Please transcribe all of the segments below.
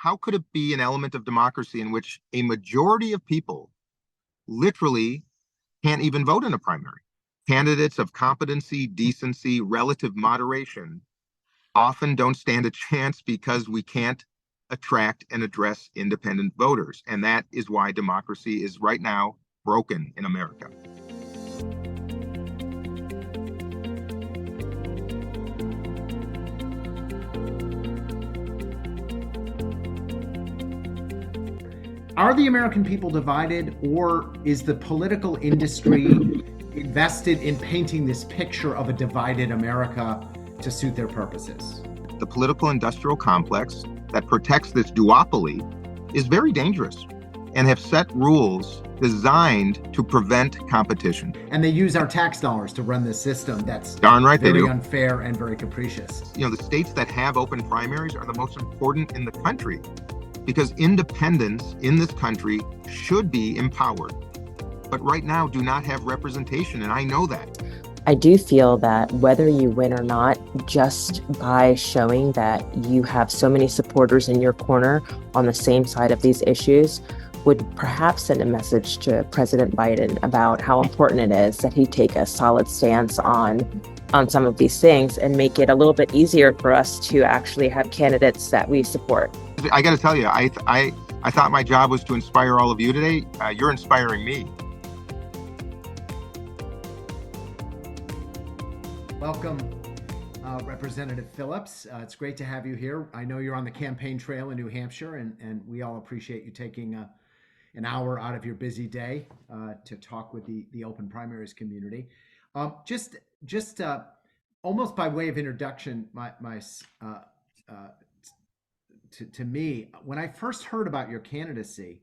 how could it be an element of democracy in which a majority of people literally can't even vote in a primary? Candidates of competency, decency, relative moderation often don't stand a chance because we can't attract and address independent voters. And that is why democracy is right now broken in America. Are the American people divided, or is the political industry invested in painting this picture of a divided America to suit their purposes? The political industrial complex that protects this duopoly is very dangerous and have set rules designed to prevent competition. And they use our tax dollars to run this system that's darn right very they do. Unfair and very capricious. The states that have open primaries are the most important in the country because independents in this country should be empowered, but right now do not have representation, and I know that. I do feel that whether you win or not, just by showing that you have so many supporters in your corner on the same side of these issues would perhaps send a message to President Biden about how important it is that he take a solid stance on some of these things and make it a little bit easier for us to actually have candidates that we support. I got to tell you, I thought my job was to inspire all of you today. You're inspiring me. Welcome, Representative Phillips. It's great to have you here. I know you're on the campaign trail in New Hampshire, and we all appreciate you taking an hour out of your busy day to talk with the Open Primaries community. Just almost by way of introduction, to me, when I first heard about your candidacy,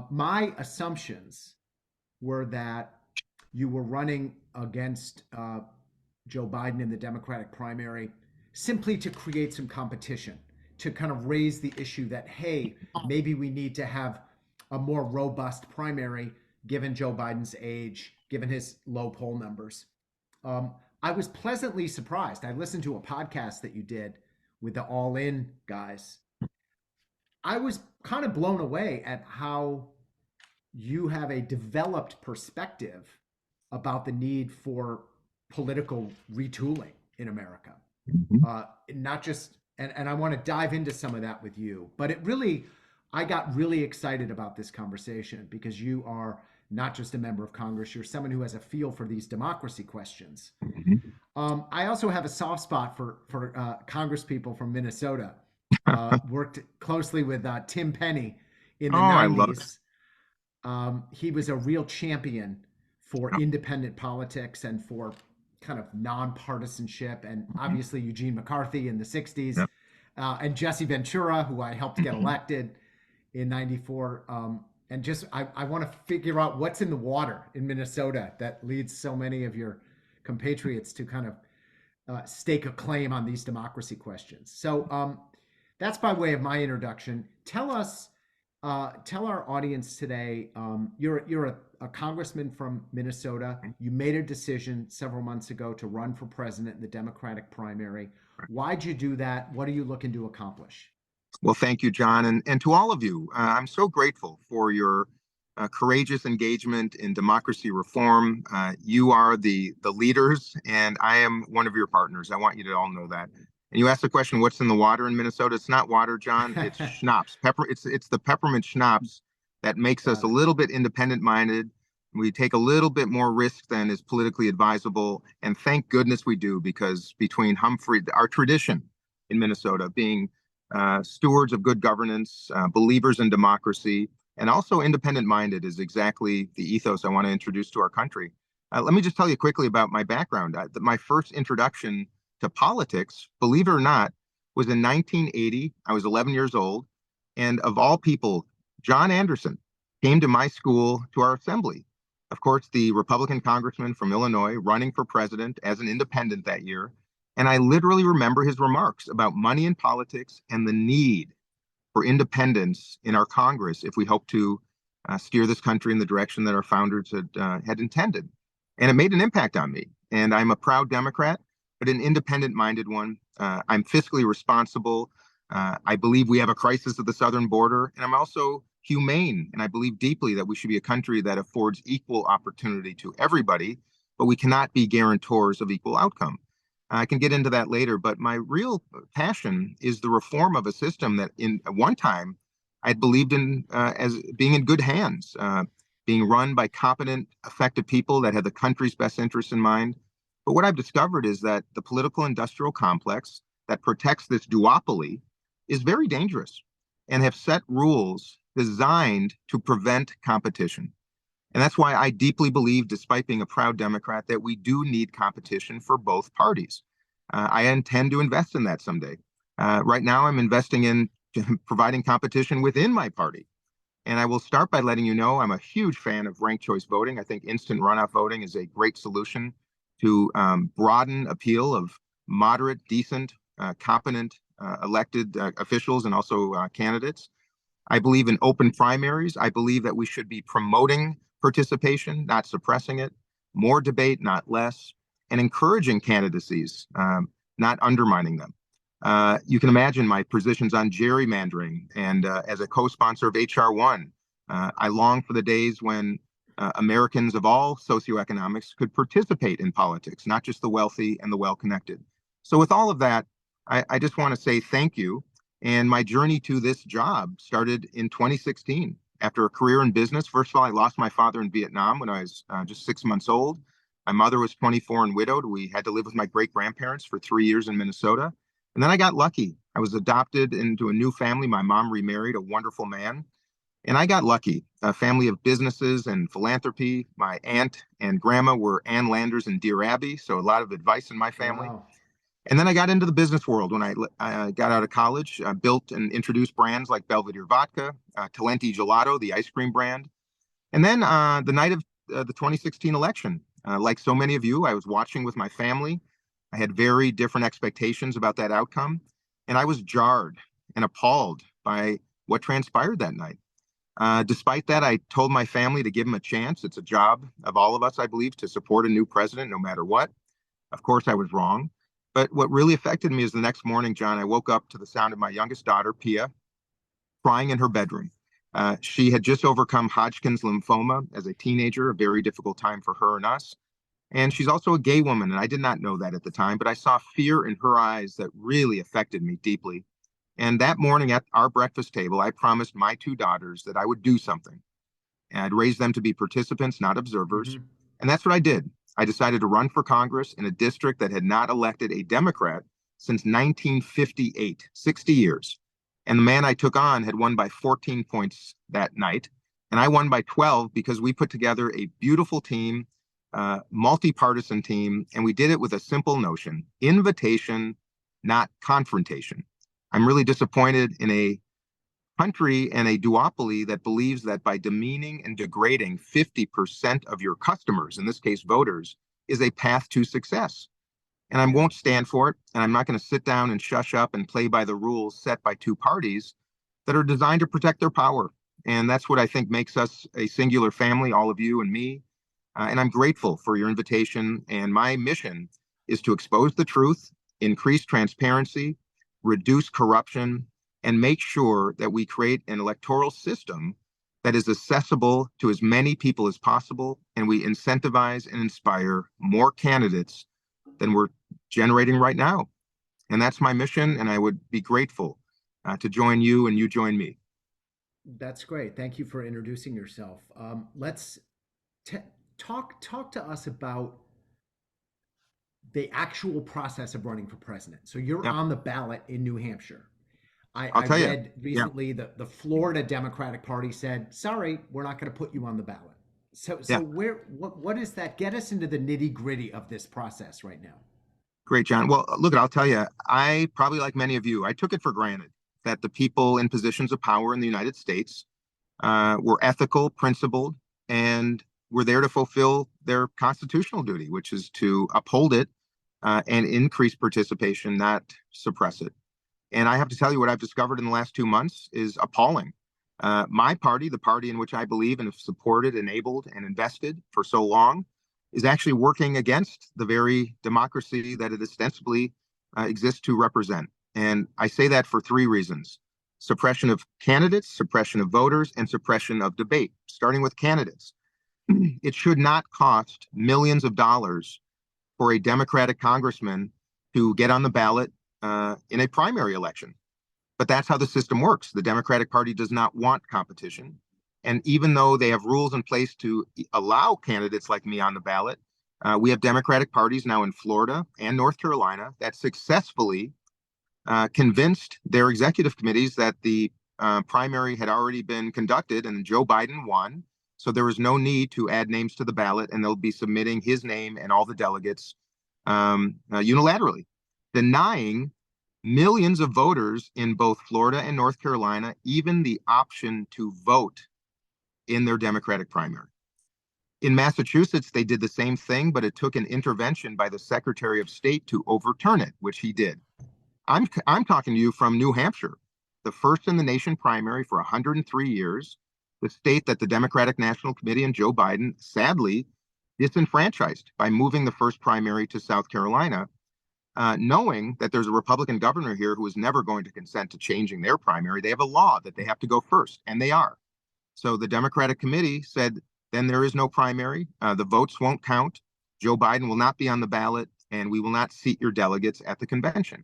my assumptions were that you were running against Joe Biden in the Democratic primary simply to create some competition, to kind of raise the issue that, hey, maybe we need to have a more robust primary given Joe Biden's age, given his low poll numbers. I was pleasantly surprised. I listened to a podcast that you did with the All In guys. I was kind of blown away at how you have a developed perspective about the need for political retooling in America. Not just, and I want to dive into some of that with you, but I got really excited about this conversation because you are not just a member of Congress, you're someone who has a feel for these democracy questions. I also have a soft spot for Congresspeople from Minnesota. Worked closely with Tim Penny in the 90s. I love it. He was a real champion for independent politics and for kind of nonpartisanship, and obviously Eugene McCarthy in the 60s, and Jesse Ventura, who I helped get elected in 94. And just, I want to figure out what's in the water in Minnesota that leads so many of your compatriots to kind of stake a claim on these democracy questions. So that's by way of my introduction. Tell our audience today, you're a congressman from Minnesota. You made a decision several months ago to run for president in the Democratic primary. Why'd you do that? What are you looking to accomplish? Well, thank you, John. And to all of you, I'm so grateful for your courageous engagement in democracy reform. You are the leaders, and I am one of your partners. I want you to all know that. And you asked the question, what's in the water in Minnesota? It's not water, John. It's schnapps. It's the peppermint schnapps that makes us a little bit independent-minded. We take a little bit more risk than is politically advisable. And thank goodness we do, because between our tradition in Minnesota being stewards of good governance, believers in democracy, and also independent-minded is exactly the ethos I want to introduce to our country. Let me just tell you quickly about my background. My first introduction to politics, believe it or not, was in 1980. I was 11 years old. And of all people, John Anderson came to my school, to our assembly. Of course, the Republican congressman from Illinois running for president as an independent that year. And I literally remember his remarks about money in politics and the need for independence in our Congress if we hope to steer this country in the direction that our founders had intended. And it made an impact on me. And I'm a proud Democrat, but an independent-minded one. I'm fiscally responsible. I believe we have a crisis at the southern border, and I'm also humane, and I believe deeply that we should be a country that affords equal opportunity to everybody, but we cannot be guarantors of equal outcome. I can get into that later, but my real passion is the reform of a system that in at one time I'd believed in as being in good hands, being run by competent, effective people that had the country's best interests in mind. But what I've discovered is that the political industrial complex that protects this duopoly is very dangerous and have set rules designed to prevent competition. And that's why I deeply believe, despite being a proud Democrat, that we do need competition for both parties. I intend to invest in that someday. Right now, I'm investing in providing competition within my party. And I will start by letting you know I'm a huge fan of ranked choice voting. I think instant runoff voting is a great solution to broaden appeal of moderate, decent, competent elected officials and also candidates. I believe in open primaries. I believe that we should be promoting participation, not suppressing it, more debate, not less, and encouraging candidacies, not undermining them. You can imagine my positions on gerrymandering, and as a co-sponsor of HR 1, I long for the days when Americans of all socioeconomics could participate in politics, not just the wealthy and the well-connected. So with all of that, I just want to say thank you. And my journey to this job started in 2016. After a career in business, first of all, I lost my father in Vietnam when I was just 6 months old. My mother was 24 and widowed. We had to live with my great-grandparents for 3 years in Minnesota. And then I got lucky. I was adopted into a new family. My mom remarried a wonderful man. And I got lucky. A family of businesses and philanthropy. My aunt and grandma were Ann Landers and Dear Abby, so a lot of advice in my family. Wow. And then I got into the business world when I got out of college, built and introduced brands like Belvedere Vodka, Talenti Gelato, the ice cream brand. And then the night of the 2016 election, like so many of you, I was watching with my family. I had very different expectations about that outcome. And I was jarred and appalled by what transpired that night. Despite that, I told my family to give him a chance. It's a job of all of us, I believe, to support a new president, no matter what. Of course, I was wrong. But what really affected me is the next morning, John, I woke up to the sound of my youngest daughter, Pia, crying in her bedroom. She had just overcome Hodgkin's lymphoma as a teenager, a very difficult time for her and us. And she's also a gay woman, and I did not know that at the time, but I saw fear in her eyes that really affected me deeply. And that morning at our breakfast table, I promised my two daughters that I would do something. And I'd raise them to be participants, not observers. Mm-hmm. And that's what I did. I decided to run for Congress in a district that had not elected a Democrat since 1958, 60 years. And the man I took on had won by 14 points that night. And I won by 12 because we put together a beautiful team, multi-partisan team, and we did it with a simple notion: invitation, not confrontation. I'm really disappointed in a country and a duopoly that believes that by demeaning and degrading 50% of your customers, in this case voters, is a path to success. And I won't stand for it. And I'm not going to sit down and shush up and play by the rules set by two parties that are designed to protect their power. And that's what I think makes us a singular family, all of you and me. And I'm grateful for your invitation. And my mission is to expose the truth, increase transparency, reduce corruption, and make sure that we create an electoral system that is accessible to as many people as possible, and we incentivize and inspire more candidates than we're generating right now. And that's my mission, and I would be grateful to join you and you join me. That's great. Thank you for introducing yourself. Let's talk to us about the actual process of running for president. So you're Yeah. on the ballot in New Hampshire. I'll I tell you. read recently that the Florida Democratic Party said, sorry, we're not going to put you on the ballot. So Yeah. what is that? Get us into the nitty gritty of this process right now. Great, John. Well, look, I'll tell you, I probably, like many of you, I took it for granted that the people in positions of power in the United States were ethical, principled, and were there to fulfill their constitutional duty, which is to uphold it and increase participation, not suppress it. And I have to tell you, what I've discovered in the last 2 months is appalling. My party, the party in which I believe and have supported, enabled, and invested for so long, is actually working against the very democracy that it ostensibly exists to represent. And I say that for three reasons: suppression of candidates, suppression of voters, and suppression of debate. Starting with candidates, it should not cost millions of dollars for a Democratic congressman to get on the ballot in a primary election. But that's how the system works. The Democratic Party does not want competition. And even though they have rules in place to allow candidates like me on the ballot, we have Democratic parties now in Florida and North Carolina that successfully convinced their executive committees that the primary had already been conducted and Joe Biden won. So there was no need to add names to the ballot, and they'll be submitting his name and all the delegates unilaterally, denying millions of voters in both Florida and North Carolina even the option to vote in their Democratic primary. In Massachusetts, they did the same thing, but it took an intervention by the Secretary of State to overturn it, which he did. I'm talking to you from New Hampshire, the first in the nation primary for 103 years, the state that the Democratic National Committee and Joe Biden sadly disenfranchised by moving the first primary to South Carolina, knowing that there's a Republican governor here who is never going to consent to changing their primary. They have a law that they have to go first, and they are. So the Democratic committee said, then there is no primary. The votes won't count. Joe Biden will not be on the ballot, and we will not seat your delegates at the convention.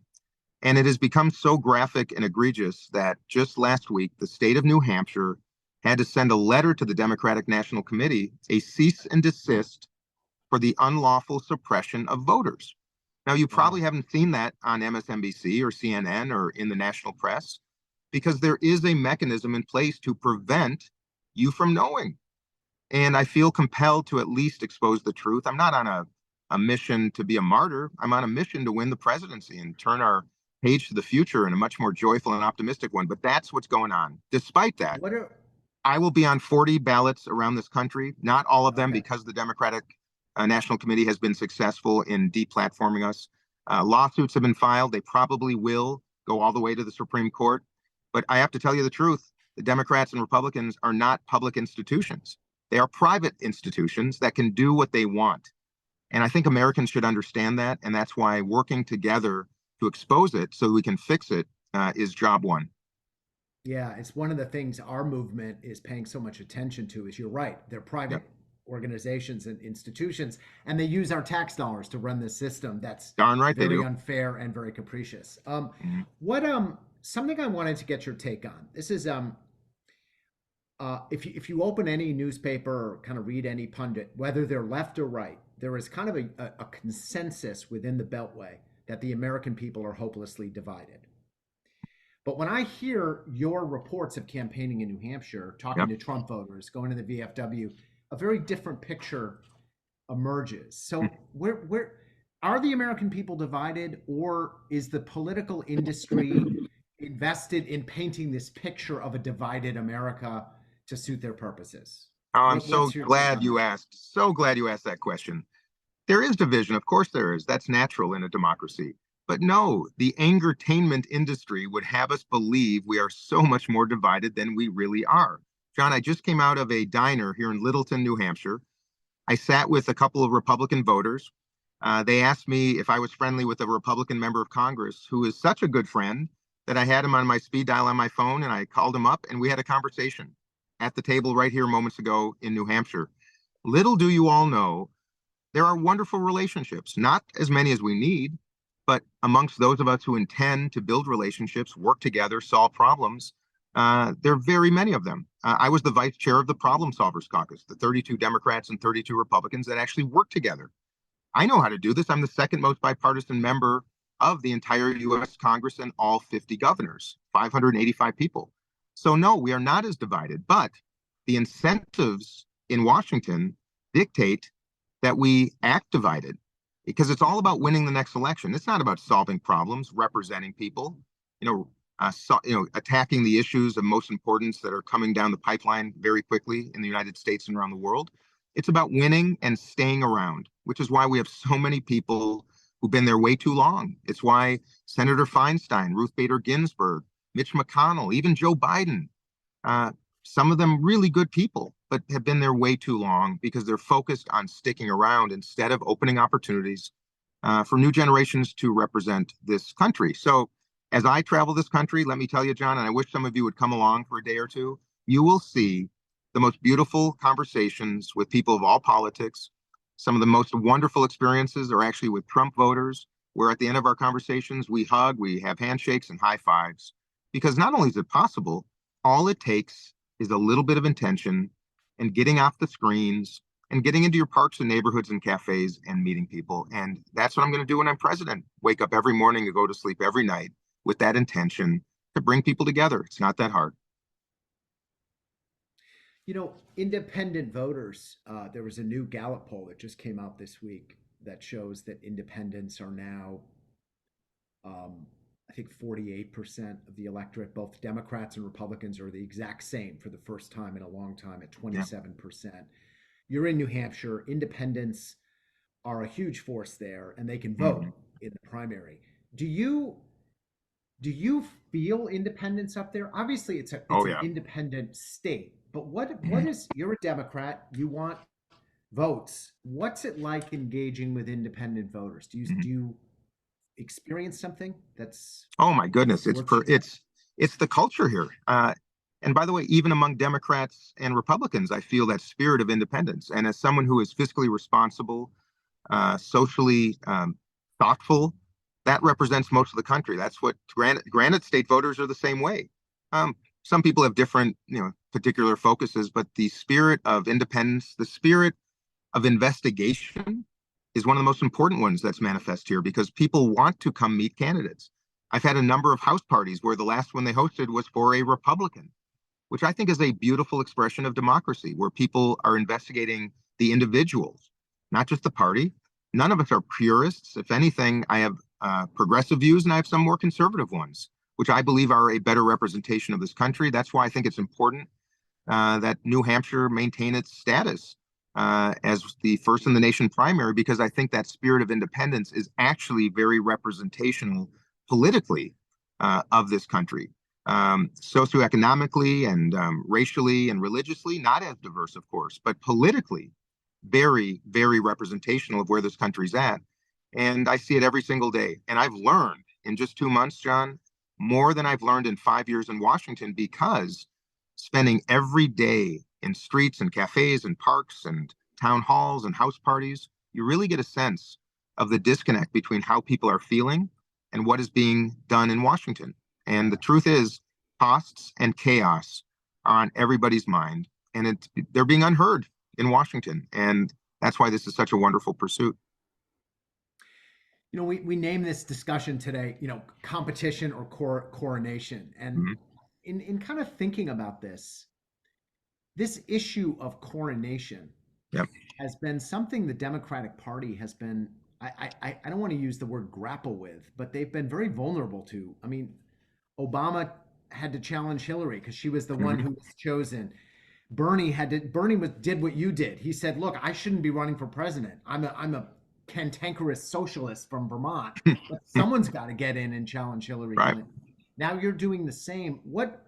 And it has become so graphic and egregious that just last week, the state of New Hampshire had to send a letter to the Democratic National Committee, a cease and desist for the unlawful suppression of voters. Now, you probably haven't seen that on MSNBC or CNN or in the national press, because there is a mechanism in place to prevent you from knowing. And I feel compelled to at least expose the truth. I'm not on a mission to be a martyr. I'm on a mission to win the presidency and turn our page to the future in a much more joyful and optimistic one. But that's what's going on. Despite that, I will be on 40 ballots around this country, not all of them because the Democratic National Committee has been successful in deplatforming us. Lawsuits have been filed. They probably will go all the way to the Supreme Court. But I have to tell you the truth. The Democrats and Republicans are not public institutions. They are private institutions that can do what they want. And I think Americans should understand that. And that's why working together to expose it so we can fix it is job one. Yeah, it's one of the things our movement is paying so much attention to. Is you're right. They're private organizations and institutions, and they use our tax dollars to run this system that's darn right very unfair and very capricious. Something I wanted to get your take on. This is if you open any newspaper or kind of read any pundit, whether they're left or right, there is kind of a consensus within the Beltway that the American people are hopelessly divided. But when I hear your reports of campaigning in New Hampshire, talking to Trump voters, going to the VFW, a very different picture emerges. So where are the American people divided, or is the political industry invested in painting this picture of a divided America to suit their purposes? I'm so glad you asked. So glad you asked that question. There is division. Of course there is. That's natural in a democracy. But no, the angertainment industry would have us believe we are so much more divided than we really are. John, I just came out of a diner here in Littleton, New Hampshire. I sat with a couple of Republican voters. They asked me if I was friendly with a Republican member of Congress who is such a good friend that I had him on my speed dial on my phone, and I called him up and we had a conversation at the table right here moments ago in New Hampshire. Little do you all know, there are wonderful relationships, not as many as we need, but amongst those of us who intend to build relationships, work together, solve problems, there are very many of them. I was the vice chair of the Problem Solvers Caucus, the 32 Democrats and 32 Republicans that actually work together. I know how to do this. I'm the second most bipartisan member of the entire U.S. Congress and all 50 governors, 585 people. So no, we are not as divided, but the incentives in Washington dictate that we act divided, because it's all about winning the next election. It's not about solving problems, representing people, attacking the issues of most importance that are coming down the pipeline very quickly in the United States and around the world. It's about winning and staying around, which is why we have so many people who've been there way too long. It's why Senator Feinstein, Ruth Bader Ginsburg, Mitch McConnell, even Joe Biden, some of them really good people, but have been there way too long because they're focused on sticking around instead of opening opportunities for new generations to represent this country. So As I travel this country, let me tell you, John, and I wish some of you would come along for a day or two, you will see the most beautiful conversations with people of all politics. Some of the most wonderful experiences are actually with Trump voters, where at the end of our conversations, we hug, we have handshakes and high fives. Because not only is it possible, all it takes is a little bit of intention and getting off the screens and getting into your parks and neighborhoods and cafes and meeting people. And that's what I'm going to do when I'm president. Wake up every morning and go to sleep every night with that intention to bring people together. It's not that hard. You know, independent voters, there was a new Gallup poll that just came out this week that shows that independents are now, I think, 48% of the electorate. Both Democrats and Republicans are the exact same for the first time in a long time at 27%. Yeah. You're in New Hampshire. Independents are a huge force there, and they can vote in the primary. Do you feel independence up there? Obviously, it's an independent state, but what is, you're a Democrat, you want votes. What's it like engaging with independent voters? Do you experience something that's, oh my goodness, it's the culture here. And by the way, even among Democrats and Republicans, I feel that spirit of independence. And as someone who is fiscally responsible, socially thoughtful, that represents most of the country. That's what, granted, state voters are the same way. Some people have different, particular focuses, but the spirit of independence, the spirit of investigation is one of the most important ones that's manifest here, because people want to come meet candidates. I've had a number of house parties where the last one they hosted was for a Republican, which I think is a beautiful expression of democracy, where people are investigating the individuals, not just the party. None of us are purists. If anything, I have progressive views and I have some more conservative ones, which I believe are a better representation of this country. That's why I think it's important that New Hampshire maintain its status as the first in the nation primary, because I think that spirit of independence is actually very representational politically of this country. Socioeconomically and racially and religiously, not as diverse, of course, but politically, very, very representational of where this country's at. And I see it every single day. And I've learned in just 2 months, John, more than I've learned in 5 years in Washington, because spending every day in streets and cafes and parks and town halls and house parties, you really get a sense of the disconnect between how people are feeling and what is being done in Washington. And the truth is, costs and chaos are on everybody's mind, and they're being unheard in Washington. And that's why this is such a wonderful pursuit. We name this discussion today, competition or coronation. And in kind of thinking about this issue of coronation has been something the Democratic Party has been, I don't want to use the word grapple with, but they've been very vulnerable to. I mean, Obama had to challenge Hillary because she was the one who was chosen. Bernie did what you did. He said, look, I shouldn't be running for president. I'm a cantankerous socialist from Vermont, but someone's got to get in and challenge Hillary Clinton. Now you're doing the same. What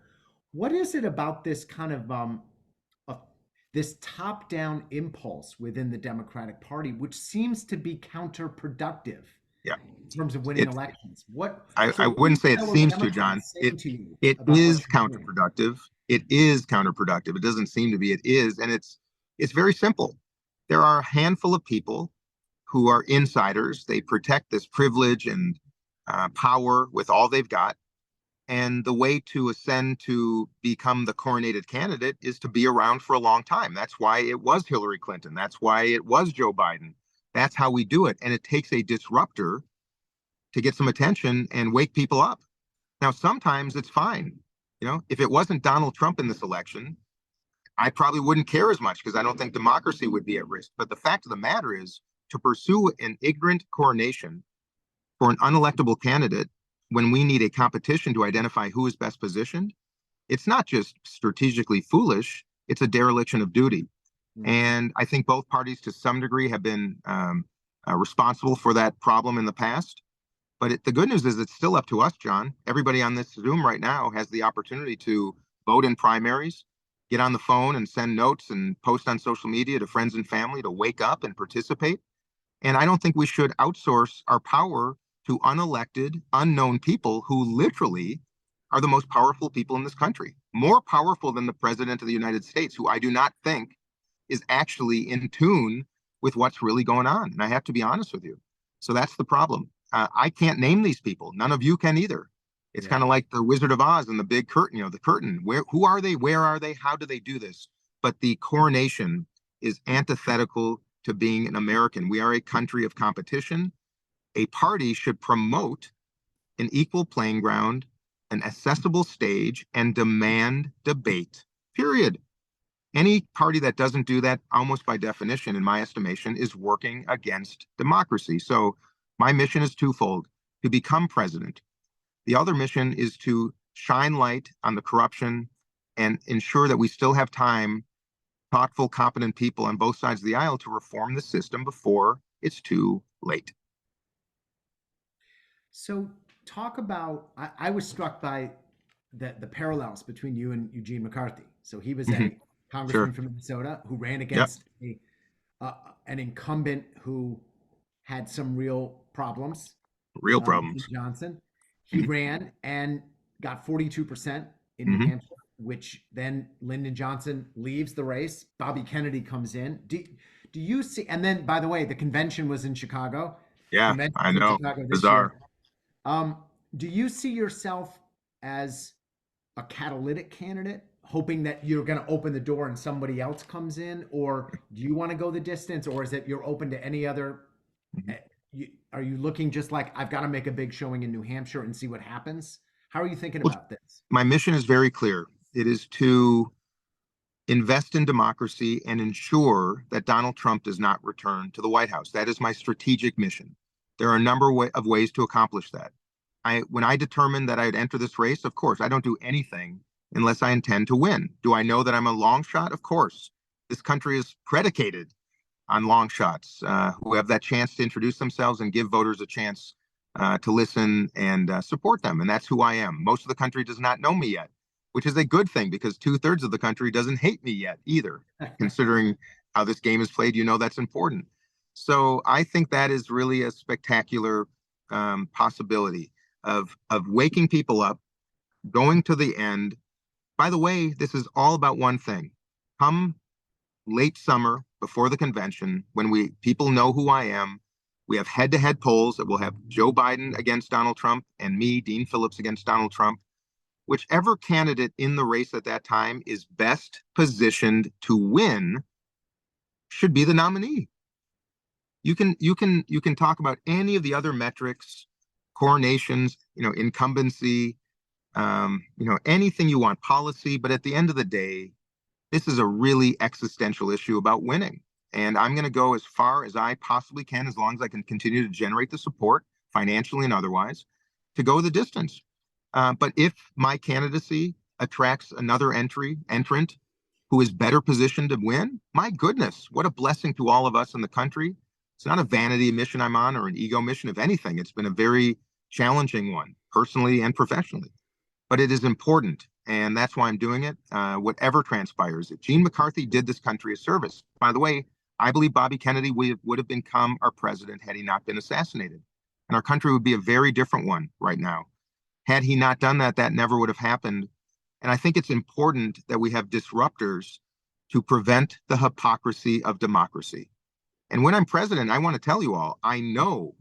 is it about this kind of this top-down impulse within the Democratic Party, which seems to be counterproductive in terms of winning elections? I wouldn't say it seems to, John. It is counterproductive. It is counterproductive. It doesn't seem to be. It is, and it's very simple. There are a handful of people who are insiders. They protect this privilege and power with all they've got. And the way to ascend to become the coronated candidate is to be around for a long time. That's why it was Hillary Clinton. That's why it was Joe Biden. That's how we do it. And it takes a disruptor to get some attention and wake people up. Now, sometimes it's fine. If it wasn't Donald Trump in this election, I probably wouldn't care as much, because I don't think democracy would be at risk. But the fact of the matter is, to pursue an ignorant coronation for an unelectable candidate when we need a competition to identify who is best positioned, it's not just strategically foolish, it's a dereliction of duty. And I think both parties to some degree have been responsible for that problem in the past. But the good news is it's still up to us, John. Everybody on this Zoom right now has the opportunity to vote in primaries, get on the phone and send notes and post on social media to friends and family to wake up and participate. And I don't think we should outsource our power to unelected, unknown people who literally are the most powerful people in this country, more powerful than the president of the United States, who I do not think is actually in tune with what's really going on. And I have to be honest with you. So that's the problem. I can't name these people. None of you can either. It's Yeah. kind of like the Wizard of Oz and the big curtain, the curtain. Who are they? Where are they? How do they do this? But the coronation is antithetical to being an American. We are a country of competition. A party should promote an equal playing ground, an accessible stage, and demand debate, period. Any party that doesn't do that, almost by definition, in my estimation, is working against democracy. So my mission is twofold: to become president. The other mission is to shine light on the corruption and ensure that we still have time, thoughtful, competent people on both sides of the aisle to reform the system before it's too late. So talk about, I was struck by the parallels between you and Eugene McCarthy. So he was a congressman Sure. from Minnesota who ran Yep. against an incumbent who had some real problems, Real Jim problems. Johnson. He ran and got 42% in New Mhm. Hampshire, which then Lyndon Johnson leaves the race. Bobby Kennedy comes in. Do you see? And then, by the way, the convention was in Chicago. Yeah, I Convention's in know. Chicago this Bizarre. year. Do you see yourself as a catalytic candidate, hoping that you're going to open the door and somebody else comes in, or do you want to go the distance, or is it you're open to any other? Mhm. Are you looking just like I've got to make a big showing in New Hampshire and see what happens? How are you thinking Well, about this? my mission is very clear. It is to invest in democracy and ensure that Donald Trump does not return to the White House. That is my strategic mission. There are a number of ways to accomplish that. When I determined that I'd enter this race, of course, I don't do anything unless I intend to win. Do I know that I'm a long shot? Of course. This country is predicated on long shots who have that chance to introduce themselves and give voters a chance to listen and support them. And that's who I am. Most of the country does not know me yet, which is a good thing because 2/3 of the country doesn't hate me yet either. Considering how this game is played, that's important. So I think that is really a spectacular possibility of waking people up, going to the end. By the way, this is all about one thing. Come late summer before the convention, when people know who I am, we have head-to-head polls that will have Joe Biden against Donald Trump and me, Dean Phillips, against Donald Trump. Whichever candidate in the race at that time is best positioned to win should be the nominee. You can talk about any of the other metrics, coronations, incumbency, anything you want, policy, but at the end of the day, this is a really existential issue about winning. And I'm going to go as far as I possibly can, as long as I can continue to generate the support, financially and otherwise, to go the distance. But if my candidacy attracts another entrant who is better positioned to win, my goodness, what a blessing to all of us in the country. It's not a vanity mission I'm on or an ego mission. If anything, it's been a very challenging one, personally and professionally. But it is important, and that's why I'm doing it, whatever transpires. Gene McCarthy did this country a service. By the way, I believe Bobby Kennedy would have become our president had he not been assassinated. And our country would be a very different one right now. Had he not done that, that never would have happened. And I think it's important that we have disruptors to prevent the hypocrisy of democracy. And when I'm president, I want to tell you all, I know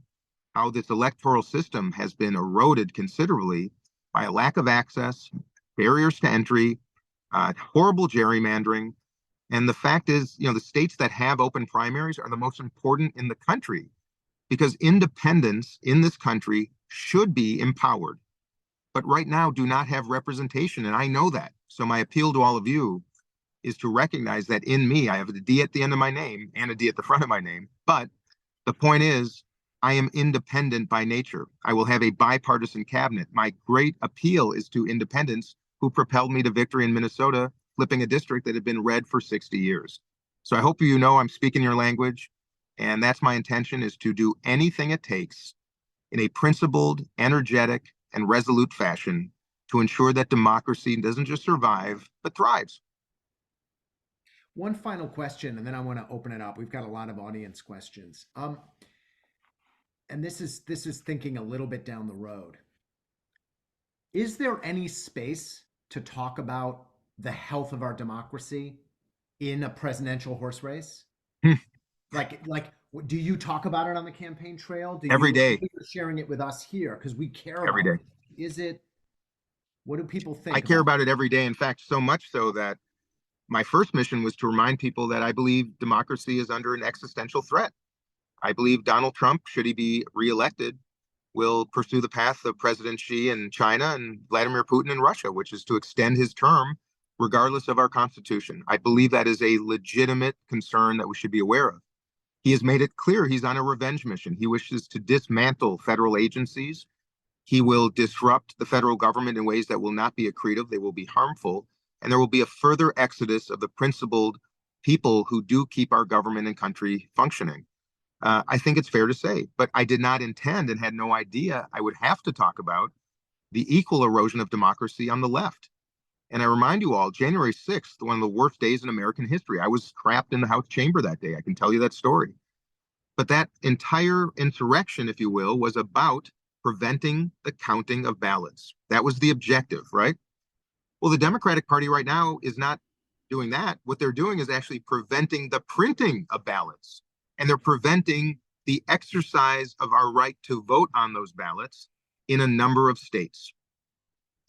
how this electoral system has been eroded considerably by a lack of access, barriers to entry, horrible gerrymandering. And the fact is, the states that have open primaries are the most important in the country because independents in this country should be empowered, but right now do not have representation. And I know that. So my appeal to all of you is to recognize that in me, I have a D at the end of my name and a D at the front of my name. But the point is, I am independent by nature. I will have a bipartisan cabinet. My great appeal is to independents who propelled me to victory in Minnesota, flipping a district that had been red for 60 years. So I hope I'm speaking your language. And that's my intention, is to do anything it takes in a principled, energetic, and resolute fashion to ensure that democracy doesn't just survive, but thrives. One final question, and then I want to open it up. We've got a lot of audience questions. and this is thinking a little bit down the road. Is there any space to talk about the health of our democracy in a presidential horse race? Like, do you talk about it on the campaign trail? Do Every you? I know day, you're sharing it with us here because we care every about day. it. Is it? What do people I think care about? about it every day. In fact, so much so that my first mission was to remind people that I believe democracy is under an existential threat. I believe Donald Trump, should he be reelected, will pursue the path of President Xi in China and Vladimir Putin in Russia, which is to extend his term regardless of our Constitution. I believe that is a legitimate concern that we should be aware of. He has made it clear he's on a revenge mission. He wishes to dismantle federal agencies. He will disrupt the federal government in ways that will not be accretive, they will be harmful, and there will be a further exodus of the principled people who do keep our government and country functioning. I think it's fair to say, but I did not intend and had no idea I would have to talk about the equal erosion of democracy on the left. And I remind you all, January 6th, one of the worst days in American history. I was trapped in the House chamber that day. I can tell you that story. But that entire insurrection, if you will, was about preventing the counting of ballots. That was the objective, right? Well, the Democratic Party right now is not doing that. What they're doing is actually preventing the printing of ballots, and they're preventing the exercise of our right to vote on those ballots in a number of states.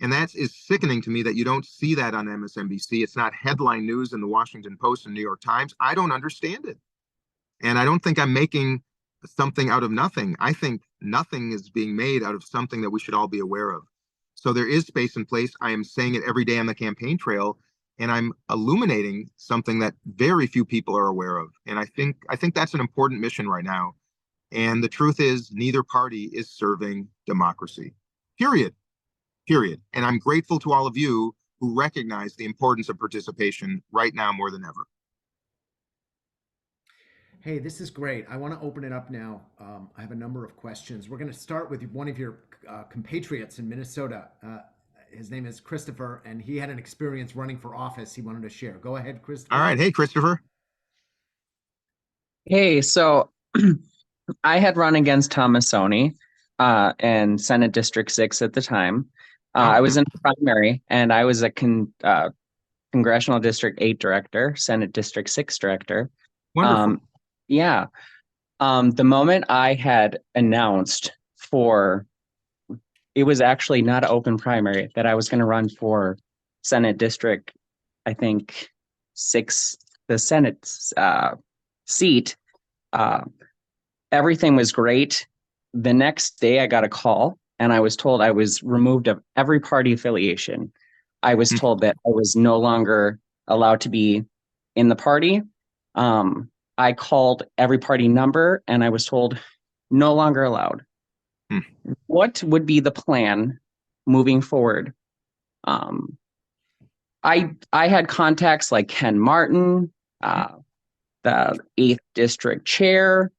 And that is sickening to me that you don't see that on MSNBC. It's not headline news in the Washington Post and New York Times. I don't understand it. And I don't think I'm making something out of nothing. I think nothing is being made out of something that we should all be aware of. So there is space and place. I am saying it every day on the campaign trail, and I'm illuminating something that very few people are aware of. And I think that's an important mission right now. And the truth is, neither party is serving democracy. Period. Period. And I'm grateful to all of you who recognize the importance of participation right now more than ever. Hey, this is great. I want to open it up now. I have a number of questions. We're going to start with one of your compatriots in Minnesota. His name is Christopher, and he had an experience running for office he wanted to share. Go ahead, Christopher. All right. Hey, Christopher. Hey, so I had run against Thomasoni in Senate District 6 at the time. I was in a primary, and I was a Congressional District 8 director, Senate District 6 director. Wonderful. Yeah. The moment I had announced it was actually not an open primary, that I was going to run for Senate District, I think, 6, the Senate seat. Everything was great. The next day I got a call and I was told I was removed of every party affiliation. I was told that I was no longer allowed to be in the party. I called every party number and I was told no longer allowed. What would be the plan moving forward? I had contacts like Ken Martin, the 8th district chair.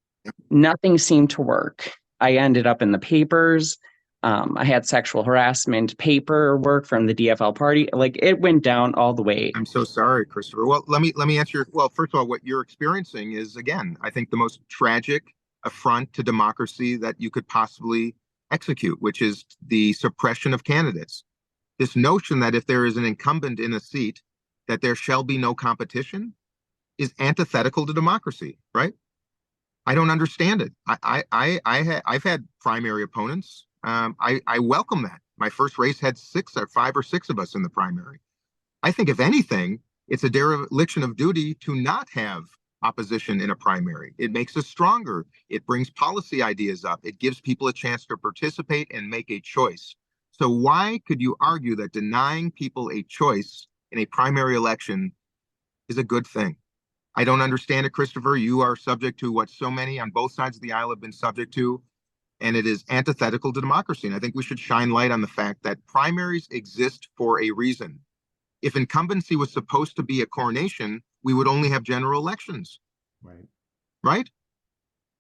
Nothing seemed to work. I ended up in the papers. I had sexual harassment paperwork from the DFL party. Like, it went down all the way. I'm so sorry, Christopher. Well, let me answer. Well, first of all, what you're experiencing is, again, I think the most tragic affront to democracy that you could possibly execute, which is the suppression of candidates. This notion that if there is an incumbent in a seat, that there shall be no competition is antithetical to democracy, right? I don't understand it. I've had primary opponents. I welcome that. My first race had 5 or 6 of us in the primary. I think if anything, it's a dereliction of duty to not have opposition in a primary. It makes us stronger. It brings policy ideas up. It gives people a chance to participate and make a choice. So why could you argue that denying people a choice in a primary election is a good thing? I don't understand it, Christopher. You are subject to what so many on both sides of the aisle have been subject to, and it is antithetical to democracy. And I think we should shine light on the fact that primaries exist for a reason. If incumbency was supposed to be a coronation, we would only have general elections. Right. Right?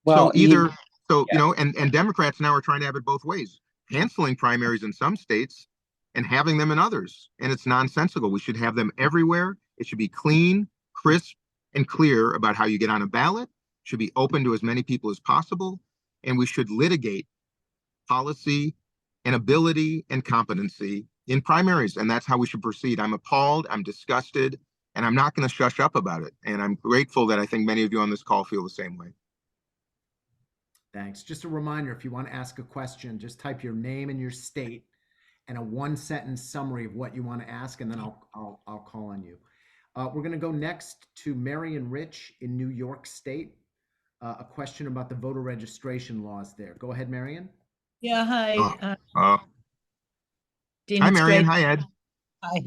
Well, And Democrats now are trying to have it both ways, canceling primaries in some states and having them in others. And it's nonsensical. We should have them everywhere. It should be clean, crisp, and clear about how you get on a ballot. It should be open to as many people as possible. and we should litigate policy and ability and competency in primaries. And that's how we should proceed. I'm appalled, I'm disgusted, and I'm not going to shush up about it. And I'm grateful that I think many of you on this call feel the same way. Thanks. Just a reminder, if you want to ask a question, just type your name and your state and a one-sentence summary of what you want to ask, and then I'll call on you. We're going to go next to Marion Rich in New York State. A question about the voter registration laws there. Go ahead, Marion. Yeah, hi. Dean, Hi, it's Marion. great. Hi, Ed.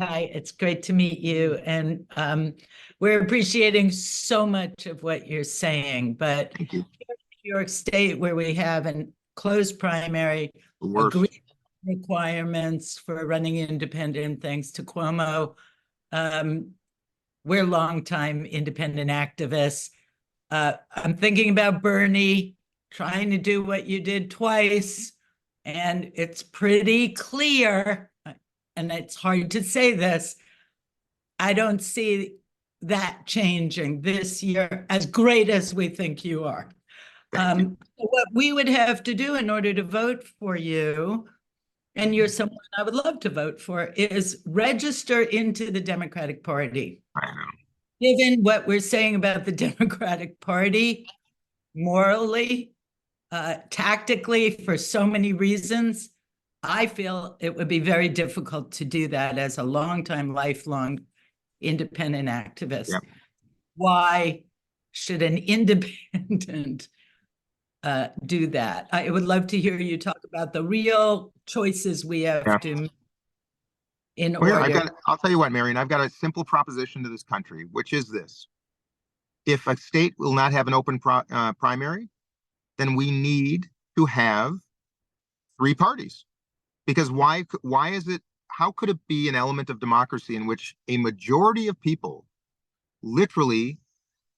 Hi. It's great to meet you. And we're appreciating so much of what you're saying. But Thank you. here in New York State, where we have a closed primary, The worst. agreed requirements for running independent, thanks to Cuomo. We're longtime independent activists. I'm thinking about Bernie trying to do what you did twice. And it's pretty clear, and it's hard to say this, I don't see that changing this year, as great as we think you are. What we would have to do in order to vote for you, and you're someone I would love to vote for, is register into the Democratic Party. I know. Given what we're saying about the Democratic Party, morally, tactically, for so many reasons, I feel it would be very difficult to do that as a longtime, lifelong independent activist. Yep. Why should an independent do that? I would love to hear you talk about the real choices we have to make in order. I'll tell you what, Marion, I've got a simple proposition to this country, which is this. If a state will not have an open primary, then we need to have 3 parties. Because why is it, how could it be an element of democracy in which a majority of people literally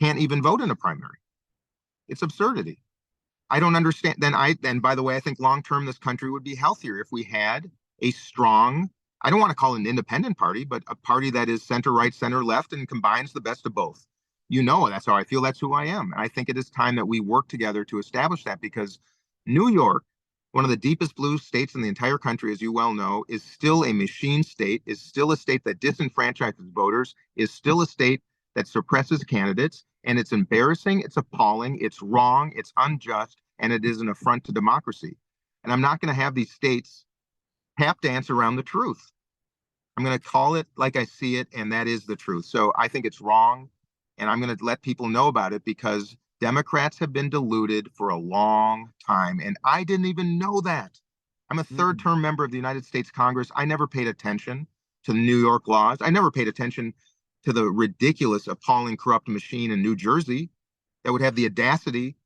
can't even vote in a primary? It's absurdity. I don't understand. Then by the way, I think long-term this country would be healthier if we had a strong, I don't want to call it an independent party, but a party that is center-right, center-left, and combines the best of both. You know, that's how I feel. That's who I am. And I think it is time that we work together to establish that, because New York, one of the deepest blue states in the entire country, as you well know, is still a machine state, is still a state that disenfranchises voters, is still a state that suppresses candidates. And it's embarrassing, it's appalling, it's wrong, it's unjust, and it is an affront to democracy. And I'm not going to have these states tap dance around the truth. I'm going to call it like I see it, and that is the truth. So I think it's wrong, and I'm going to let people know about it, because Democrats have been deluded for a long time, and I didn't even know that. I'm a third-term member of the United States Congress. I never paid attention to New York laws. I never paid attention to the ridiculous, appalling, corrupt machine in New Jersey that would have the audacity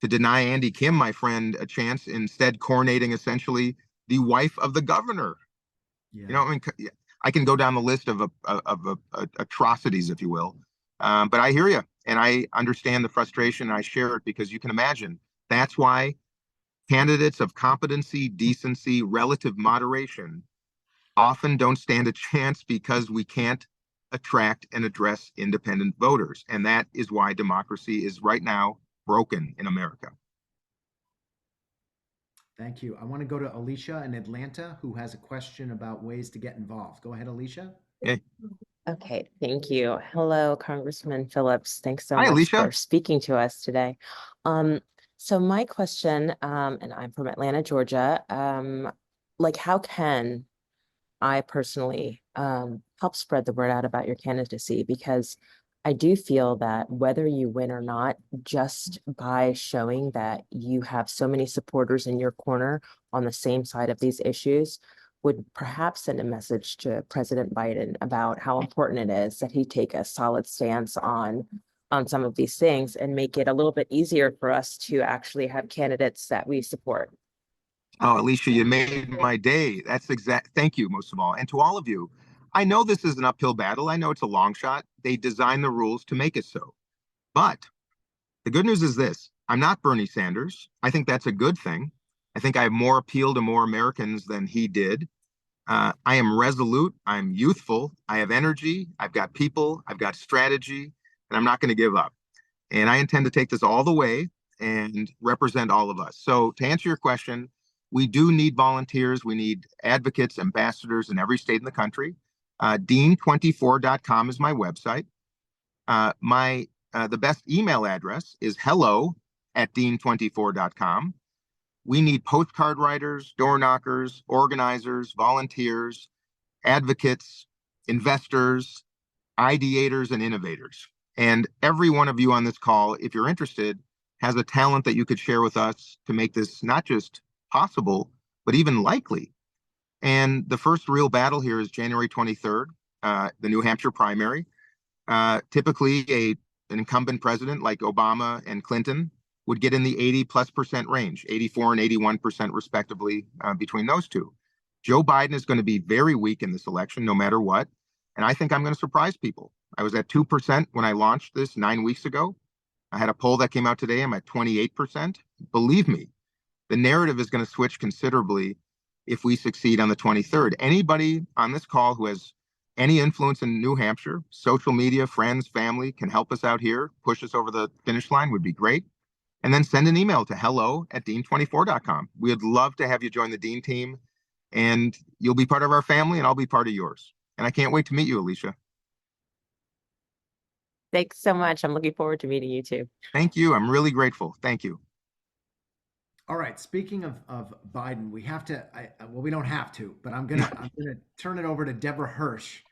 to deny Andy Kim, my friend, a chance, instead coronating essentially the wife of the governor. Yeah. You know, I mean, I can go down the list of atrocities, if you will. But I hear you, and I understand the frustration, and I share it, because you can imagine that's why candidates of competency, decency, relative moderation often don't stand a chance, because we can't attract and address independent voters. And that is why democracy is right now broken in America. Thank you. I want to go to Alicia in Atlanta, who has a question about ways to get involved. Go ahead, Alicia. Hey. Okay, thank you. Hello, Congressman Phillips. Thanks so Hi, much Alicia. for speaking to us today. So my question, and I'm from Atlanta, Georgia, like, how can I personally help spread the word out about your candidacy? Because I do feel that whether you win or not, just by showing that you have so many supporters in your corner on the same side of these issues would perhaps send a message to President Biden about how important it is that he take a solid stance on some of these things, and make it a little bit easier for us to actually have candidates that we support. Oh, Alicia, you made my day. Thank you, most of all. And to all of you, I know this is an uphill battle. I know it's a long shot. They designed the rules to make it so. But the good news is this: I'm not Bernie Sanders. I think that's a good thing. I think I have more appeal to more Americans than he did. I am resolute. I'm youthful. I have energy. I've got people. I've got strategy, and I'm not going to give up. And I intend to take this all the way. and represent all of us. So to answer your question, we do need volunteers. We need advocates, ambassadors in every state in the country. Dean24.com is my website. The best email address is hello@dean24.com. We need postcard writers, door knockers, organizers, volunteers, advocates, investors, ideators, and innovators. And every one of you on this call, if you're interested, has a talent that you could share with us to make this not just possible, but even likely. And the first real battle here is January 23rd, the New Hampshire primary. Typically, an incumbent president like Obama and Clinton would get in the 80+% range, 84 and 81% respectively between those two. Joe Biden is going to be very weak in this election, no matter what. And I think I'm going to surprise people. I was at 2% when I launched this 9 weeks ago. I had a poll that came out today. I'm at 28%. Believe me, the narrative is going to switch considerably if we succeed on the 23rd. Anybody on this call who has any influence in New Hampshire, social media, friends, family, can help us out here, push us over the finish line would be great. And then send an email to hello@dean24.com. We would love to have you join the Dean team, and you'll be part of our family and I'll be part of yours. And I can't wait to meet you, Alicia. Thanks so much. I'm looking forward to meeting you too. Thank you. I'm really grateful. Thank you. All right. Speaking of Biden, we have to. Well, we don't have to, but I'm gonna turn it over to Deborah Hirsch,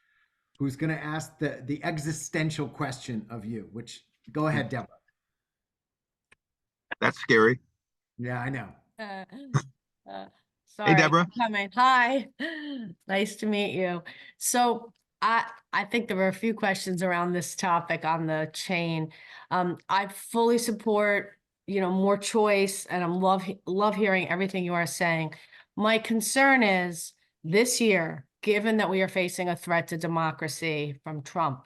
who's gonna ask the existential question of you. Which go ahead, Deborah. That's scary. Yeah, I know. Sorry, Hey, Deborah. coming. Hi, nice to meet you. So I think there were a few questions around this topic on the chain. I fully support, more choice, and I'm love hearing everything you are saying. My concern is this year, given that we are facing a threat to democracy from Trump,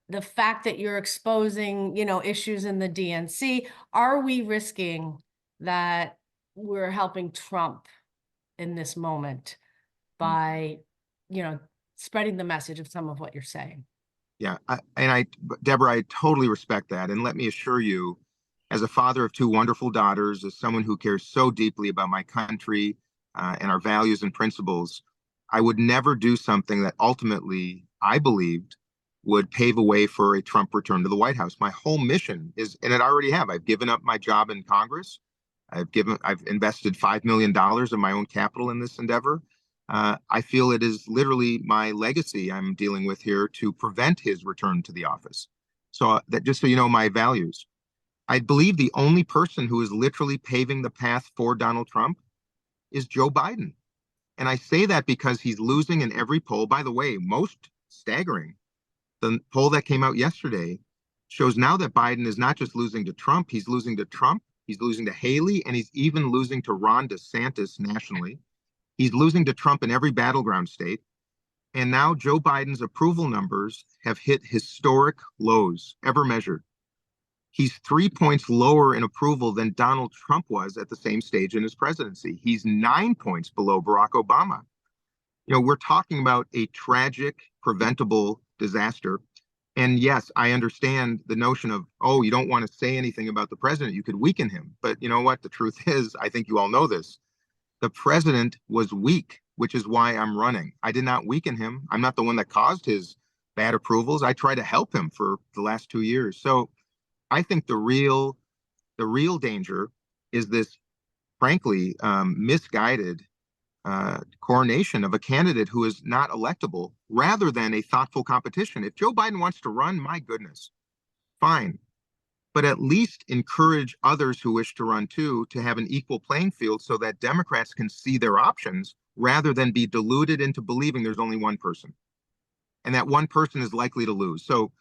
the fact that you're exposing, issues in the DNC, are we risking that we're helping Trump in this moment by, spreading the message of some of what you're saying? Yeah, Deborah, I totally respect that. And let me assure you, as a father of two wonderful daughters, as someone who cares so deeply about my country and our values and principles, I would never do something that ultimately I believed would pave a way for a Trump return to the White House. My whole mission is, and it already have, I've given up my job in Congress. I've invested $5 million of my own capital in this endeavor. I feel it is literally my legacy I'm dealing with here to prevent his return to the office. So that, just so you know, my values. I believe the only person who is literally paving the path for Donald Trump is Joe Biden. And I say that because he's losing in every poll. By the way, most staggering, the poll that came out yesterday shows now that Biden is not just losing to Trump, he's losing to Trump, he's losing to Haley, and he's even losing to Ron DeSantis nationally. He's losing to Trump in every battleground state. And now Joe Biden's approval numbers have hit historic lows ever measured. He's 3 points lower in approval than Donald Trump was at the same stage in his presidency. He's 9 points below Barack Obama. We're talking about a tragic, preventable disaster. And yes, I understand the notion of, oh, you don't want to say anything about the president, you could weaken him. But you know what? The truth is, I think you all know this. The president was weak, which is why I'm running. I did not weaken him. I'm not the one that caused his bad approvals. I tried to help him for the last 2 years. So I think the real danger is this, frankly, misguided coronation of a candidate who is not electable, rather than a thoughtful competition. If Joe Biden wants to run, my goodness, fine. But at least encourage others who wish to run too to have an equal playing field so that Democrats can see their options rather than be deluded into believing there's only one person. And that one person is likely to lose. So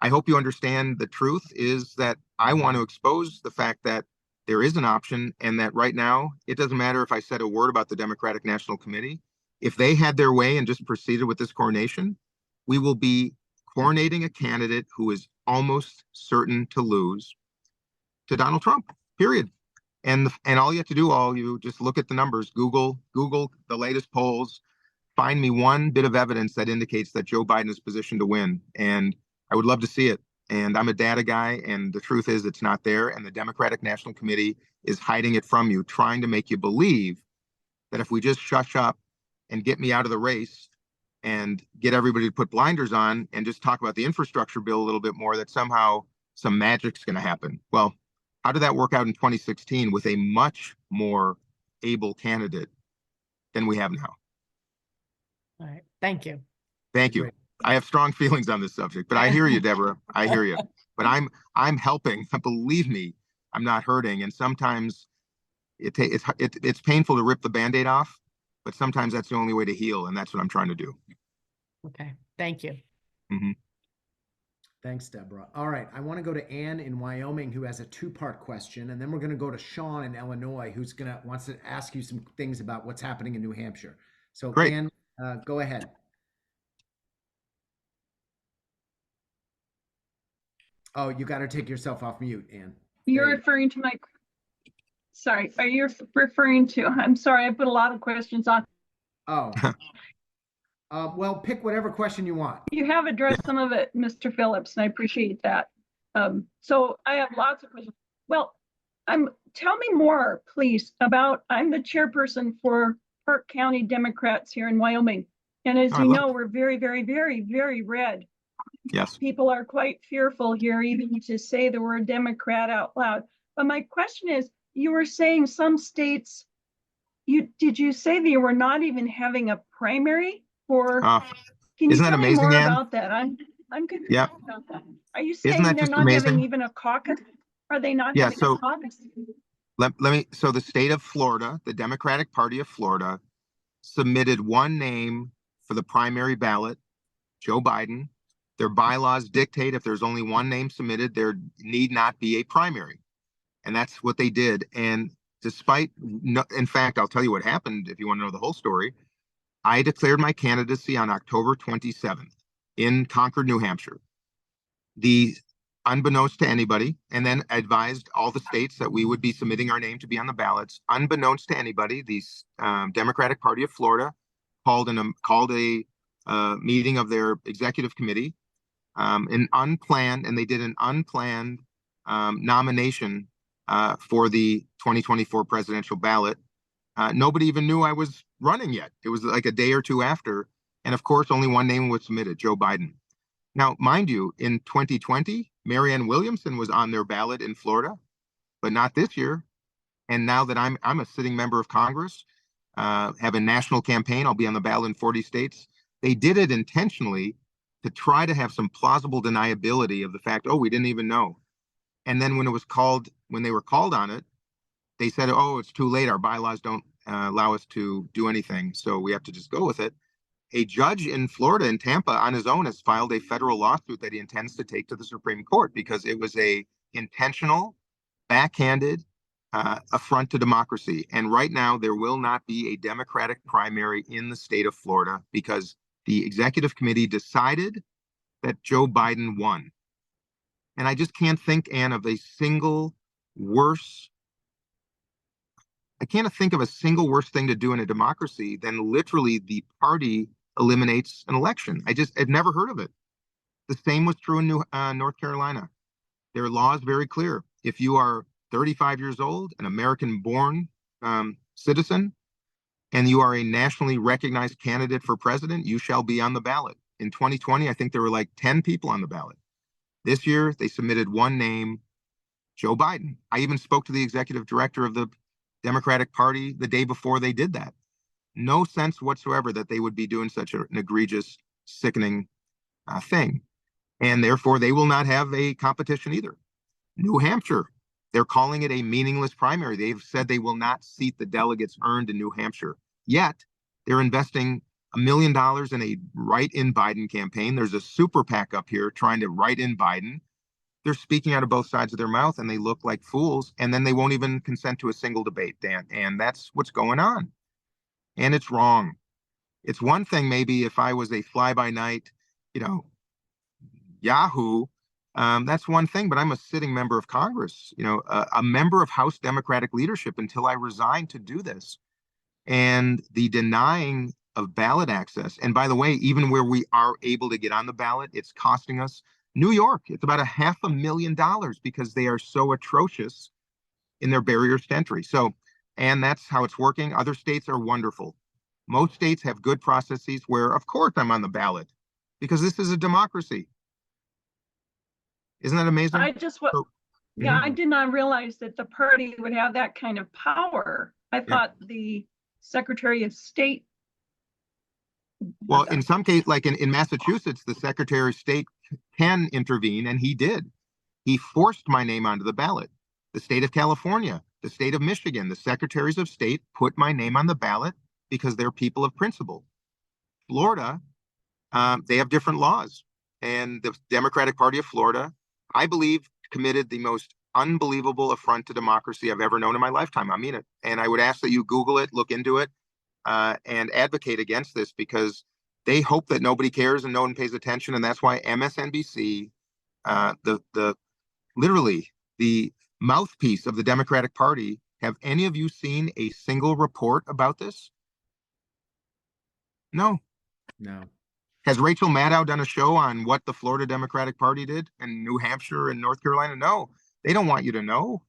I hope you understand the truth is that I want to expose the fact that there is an option, and that right now, it doesn't matter if I said a word about the Democratic National Committee. If they had their way and just proceeded with this coronation, we will be coronating a candidate who is almost certain to lose to Donald Trump, period. And all you have to do, you just look at the numbers, Google the latest polls, find me one bit of evidence that indicates that Joe Biden is positioned to win. And I would love to see it. And I'm a data guy, and the truth is it's not there. And the Democratic National Committee is hiding it from you, trying to make you believe that if we just shush up and get me out of the race and get everybody to put blinders on and just talk about the infrastructure bill a little bit more, that somehow some magic's going to happen. Well, how did that work out in 2016 with a much more able candidate than we have now? All right. Thank you. Thank you. Great. I have strong feelings on this subject, but I hear you, Deborah. I hear you. But I'm helping. Believe me, I'm not hurting. And sometimes it's painful to rip the Band-Aid off, but sometimes that's the only way to heal, and that's what I'm trying to do. Okay. Thank you. Mm-hmm. Thanks, Deborah. All right, I want to go to Ann in Wyoming, who has a two-part question, and then we're going to go to Sean in Illinois, who's wants to ask you some things about what's happening in New Hampshire. So, Great. Ann, go ahead. Oh, you got to take yourself off mute, Ann. You're referring to sorry, are you referring to, I'm sorry, I put a lot of questions on. Oh, well, pick whatever question you want. You have addressed some of it, Mr. Phillips, and I appreciate that. So I have lots of questions. Well, tell me more, please, about, I'm the chairperson for Park County Democrats here in Wyoming. And as you know, we're very, very, very, very red. Yes. People are quite fearful here, even to say the word Democrat out loud. But my question is, you were saying some states, did you say they were not even having a primary? Or can you tell me more about that? I'm confused about that. Are you saying they're not having even a caucus? Are they not having a caucus? So the state of Florida, the Democratic Party of Florida, submitted one name for the primary ballot, Joe Biden. Their bylaws dictate if there's only one name submitted, there need not be a primary. And that's what they did. And despite, in fact, I'll tell you what happened if you want to know the whole story. I declared my candidacy on October 27th in Concord, New Hampshire. Unbeknownst to anybody, and then advised all the states that we would be submitting our name to be on the ballots. Unbeknownst to anybody, the Democratic Party of Florida called a meeting of their executive committee, and they did an unplanned nomination for the 2024 presidential ballot. Nobody even knew I was running yet. It was like a day or two after. And of course, only one name was submitted, Joe Biden. Now, mind you, in 2020, Marianne Williamson was on their ballot in Florida, but not this year. And now that I'm a sitting member of Congress, have a national campaign, I'll be on the ballot in 40 states. They did it intentionally to try to have some plausible deniability of the fact, oh, we didn't even know. And then when they were called on it, they said, oh, it's too late. Our bylaws don't allow us to do anything. So we have to just go with it. A judge in Florida, in Tampa, on his own has filed a federal lawsuit that he intends to take to the Supreme Court because it was a intentional, backhanded affront to democracy. And right now, there will not be a Democratic primary in the state of Florida because the executive committee decided that Joe Biden won. And I just can't think, Ann, of a single worse. I can't think of a single worse thing to do in a democracy than literally the party eliminates an election. I'd never heard of it. The same was true in North Carolina. Their law is very clear. If you are 35 years old, an American-born citizen, and you are a nationally recognized candidate for president, you shall be on the ballot. In 2020, I think there were like 10 people on the ballot. This year, they submitted one name, Joe Biden. I even spoke to the executive director of the Democratic Party the day before they did that. No sense whatsoever that they would be doing such an egregious, sickening thing. And therefore, they will not have a competition either. New Hampshire, they're calling it a meaningless primary. They've said they will not seat the delegates earned in New Hampshire. Yet, they're investing $1 million in a write-in Biden campaign. There's a super PAC up here trying to write in Biden. They're speaking out of both sides of their mouth, and they look like fools. And then they won't even consent to a single debate, Dan. And that's what's going on. And it's wrong. It's one thing maybe if I was a fly-by-night, Yahoo, that's one thing, but I'm a sitting member of Congress, a member of House Democratic leadership until I resigned to do this. And the denying of ballot access, and by the way, even where we are able to get on the ballot, it's costing us New York, it's about $500,000 because they are so atrocious in their barriers to entry. So, and that's how it's working. Other states are wonderful. Most states have good processes where, of course, I'm on the ballot because this is a democracy. Isn't that amazing? I just what So, yeah, I did not realize that the party would have that kind of power. I thought the Secretary of State. well, in some cases, like in Massachusetts, the Secretary of State can intervene, and he did. He forced my name onto the ballot. The state of California, the state of Michigan, the secretaries of state put my name on the ballot because they're people of principle. Florida, they have different laws. And the Democratic Party of Florida, I believe, committed the most unbelievable affront to democracy I've ever known in my lifetime. I mean it. And I would ask that you Google it, look into it, and advocate against this because they hope that nobody cares and no one pays attention. And that's why MSNBC, literally the mouthpiece of the Democratic Party, have any of you seen a single report about this? No. No. Has Rachel Maddow done a show on what the Florida Democratic Party did in New Hampshire and North Carolina? No, they don't want you to know.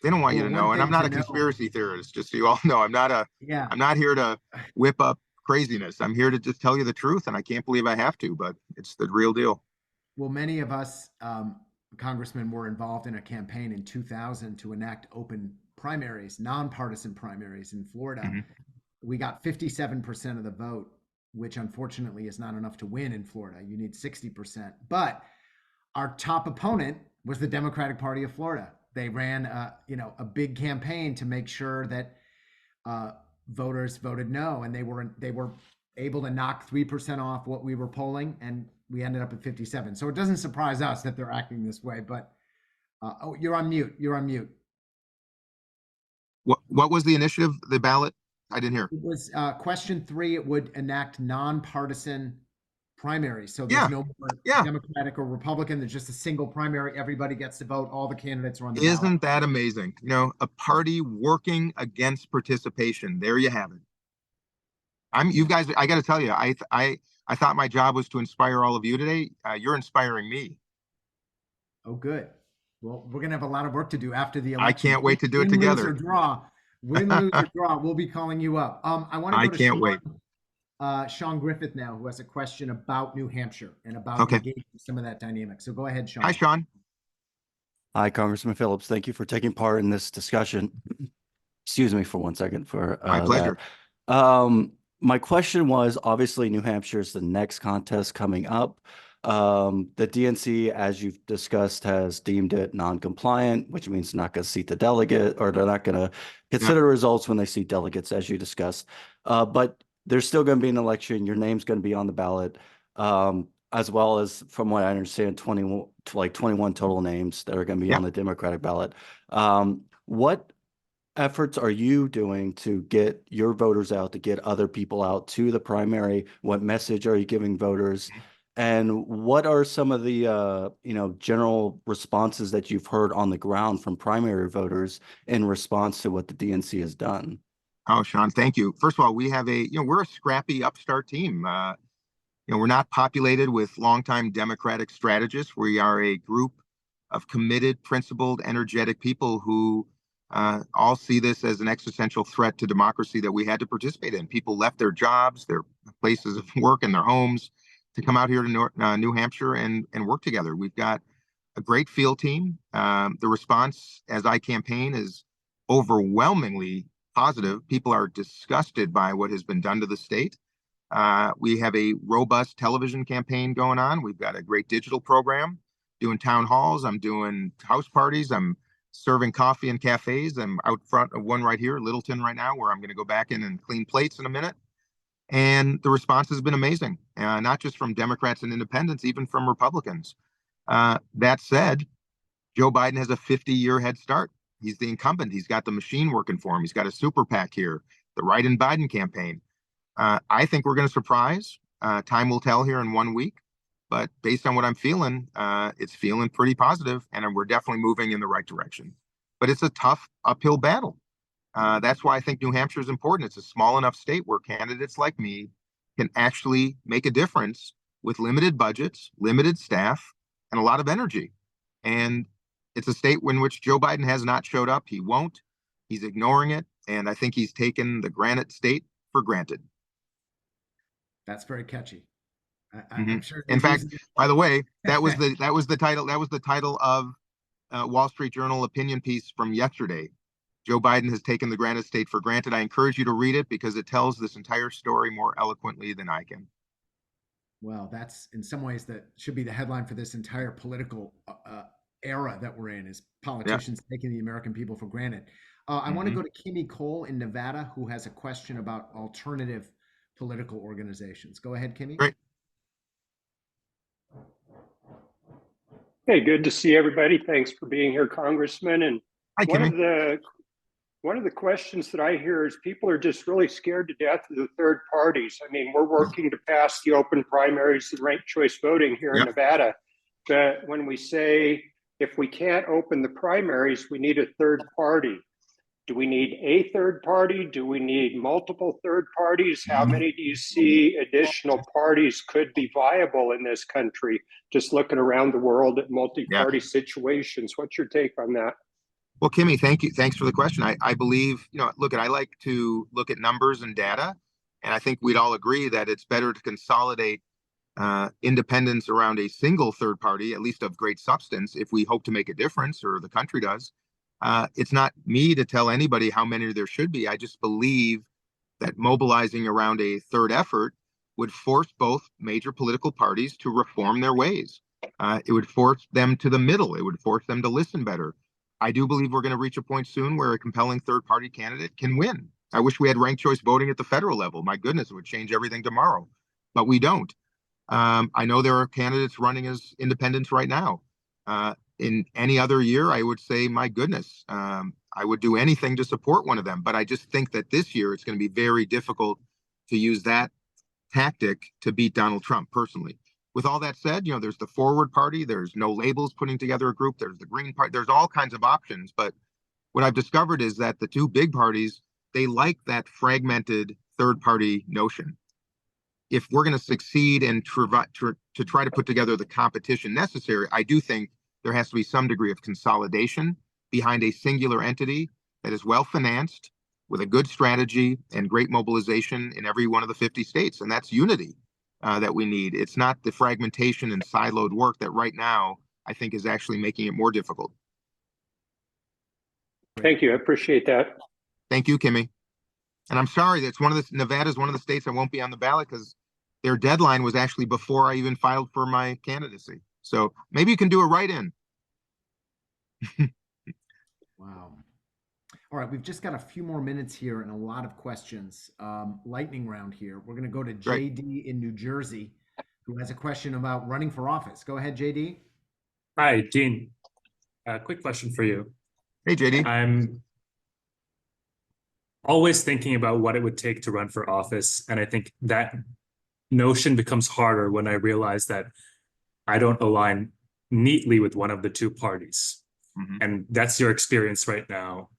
They don't want you to know. And I'm not a conspiracy theorist, just so you all know. I'm not here to whip up craziness. I'm here to just tell you the truth. And I can't believe I have to, but it's the real deal. Well, many of us, congressmen, were involved in a campaign in 2000 to enact open primaries, nonpartisan primaries in Florida. Mm-hmm. We got 57% of the vote, which unfortunately is not enough to win in Florida. You need 60%. But our top opponent was the Democratic Party of Florida. They ran, a big campaign to make sure that voters voted no, and they were able to knock 3% off what we were polling, and we ended up at 57. So it doesn't surprise us that they're acting this way. But you're on mute. You're on mute. What was the initiative? The ballot? I didn't hear. It was question 3. It would enact nonpartisan primaries. So there's no more Democratic or Republican. There's just a single primary. Everybody gets to vote. All the candidates are on the ballot. Isn't that amazing? A party working against participation. There you have it. You guys, I got to tell you, I thought my job was to inspire all of you today. You're inspiring me. Oh, good. Well, we're going to have a lot of work to do after the election. I can't wait to do it together. Win, lose, or draw. We'll be calling you up. I want to go to can't wait. Sean Griffith now, who has a question about New Hampshire and about engaging some of that dynamic. So go ahead, Sean. Hi, Sean. Hi, Congressman Phillips. Thank you for taking part in this discussion. Excuse me for 1 second. My pleasure. My question was, obviously, New Hampshire is the next contest coming up. The DNC, as you've discussed, has deemed it non-compliant, which means not going to seat the delegate, or they're not going to consider results when they seat delegates, as you discussed. But there's still going to be an election. Your name's going to be on the ballot, as well as, from what I understand, 21 total names that are going to be on the Democratic ballot. What efforts are you doing to get your voters out, to get other people out to the primary? What message are you giving voters? And what are some of the general responses that you've heard on the ground from primary voters in response to what the DNC has done? Oh, Sean, thank you. First of all, we have we're a scrappy upstart team. We're not populated with longtime Democratic strategists. We are a group of committed, principled, energetic people who all see this as an existential threat to democracy that we had to participate in. People left their jobs, their places of work, and their homes to come out here to New Hampshire and work together. We've got a great field team. The response as I campaign is overwhelmingly positive. People are disgusted by what has been done to the state. We have a robust television campaign going on. We've got a great digital program, doing town halls. I'm doing house parties. I'm serving coffee in cafes. I'm out front of one right here, Littleton right now, where I'm going to go back in and clean plates in a minute. And the response has been amazing, not just from Democrats and independents, even from Republicans. That said, Joe Biden has a 50-year head start. He's the incumbent. He's got the machine working for him. He's got a super PAC here, the Right in Biden campaign. I think we're going to surprise. Time will tell here in 1 week. But based on what I'm feeling, it's feeling pretty positive, and we're definitely moving in the right direction. But it's a tough uphill battle. That's why I think New Hampshire is important. It's a small enough state where candidates like me can actually make a difference with limited budgets, limited staff, and a lot of energy. And it's a state in which Joe Biden has not showed up. He won't. He's ignoring it. And I think he's taken the granite state for granted. That's very catchy. Mhm. I'm sure. In fact, by the way, that was the title of Wall Street Journal opinion piece from yesterday. Joe Biden has taken the granite state for granted. I encourage you to read it because it tells this entire story more eloquently than I can. Well, that's in some ways that should be the headline for this entire political era that we're in, is politicians taking the American people for granted. I want to go to Kimmy Cole in Nevada, who has a question about alternative political organizations. Go ahead, Kimmy. Great. Hey, good to see everybody. Thanks for being here, Congressman. And Hi, Kimmy. one of the questions that I hear is people are just really scared to death of the third parties. I mean, we're working to pass the open primaries and ranked choice voting here in Nevada. But when we say if we can't open the primaries, we need a third party. Do we need a third party? Do we need multiple third parties? How many do you see additional parties could be viable in this country? Just looking around the world at multi-party situations. What's your take on that? Well, Kimmy, thank you. Thanks for the question. I believe, look, I like to look at numbers and data, and I think we'd all agree that it's better to consolidate independence around a single third party, at least of great substance, if we hope to make a difference, or the country does. It's not me to tell anybody how many there should be. I just believe that mobilizing around a third effort would force both major political parties to reform their ways. It would force them to the middle. It would force them to listen better. I do believe we're going to reach a point soon where a compelling third party candidate can win. I wish we had ranked choice voting at the federal level. My goodness, it would change everything tomorrow, but we don't. I know there are candidates running as independents right now. In any other year, I would say, my goodness, I would do anything to support one of them. But I just think that this year it's going to be very difficult to use that tactic to beat Donald Trump personally. With all that said, there's the Forward Party, there's No Labels putting together a group, there's the Green Party, there's all kinds of options. But what I've discovered is that the two big parties, they like that fragmented third party notion. If we're going to succeed and to try to put together the competition necessary, I do think there has to be some degree of consolidation behind a singular entity that is well financed, with a good strategy and great mobilization in every one of the 50 states. And that's unity that we need. It's not the fragmentation and siloed work that right now I think is actually making it more difficult. Thank you. I appreciate that. Thank you, Kimmy. And I'm sorry, that's Nevada's one of the states I won't be on the ballot because their deadline was actually before I even filed for my candidacy. So maybe you can do a write-in. Wow. All right, we've just got a few more minutes here and a lot of questions. Lightning round here. We're going to go to JD in New Jersey, who has a question about running for office. Go ahead, JD. Hi, Dean. Quick question for you. Hey, JD. I'm always thinking about what it would take to run for office, and I think that notion becomes harder when I realize that I don't align neatly with one of the two parties. And that's your experience right now,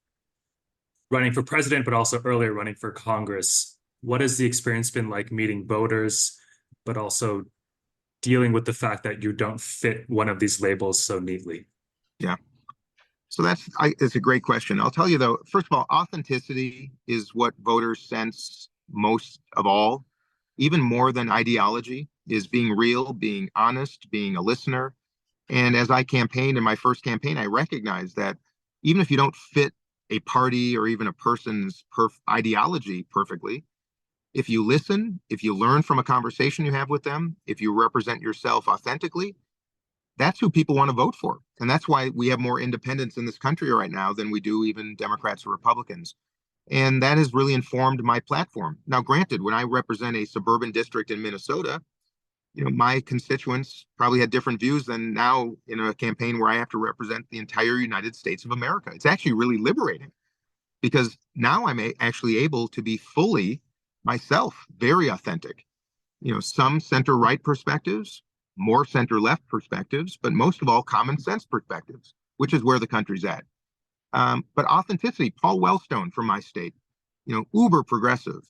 running for president, but also earlier running for Congress. What has the experience been like meeting voters, but also dealing with the fact that you don't fit one of these labels so neatly? Yeah. So it's a great question. I'll tell you though, first of all, authenticity is what voters sense most of all, even more than ideology, is being real, being honest, being a listener. And as I campaigned in my first campaign, I recognized that even if you don't fit a party or even a person's ideology perfectly, if you listen, if you learn from a conversation you have with them, if you represent yourself authentically, that's who people want to vote for. And that's why we have more independents in this country right now than we do even Democrats or Republicans. And that has really informed my platform. Now, granted, when I represent a suburban district in Minnesota, my constituents probably had different views than now in a campaign where I have to represent the entire United States of America. It's actually really liberating because now I'm actually able to be fully myself, very authentic. Some center-right perspectives, more center-left perspectives, but most of all, common sense perspectives, which is where the country's at. But authenticity, Paul Wellstone from my state, uber progressive.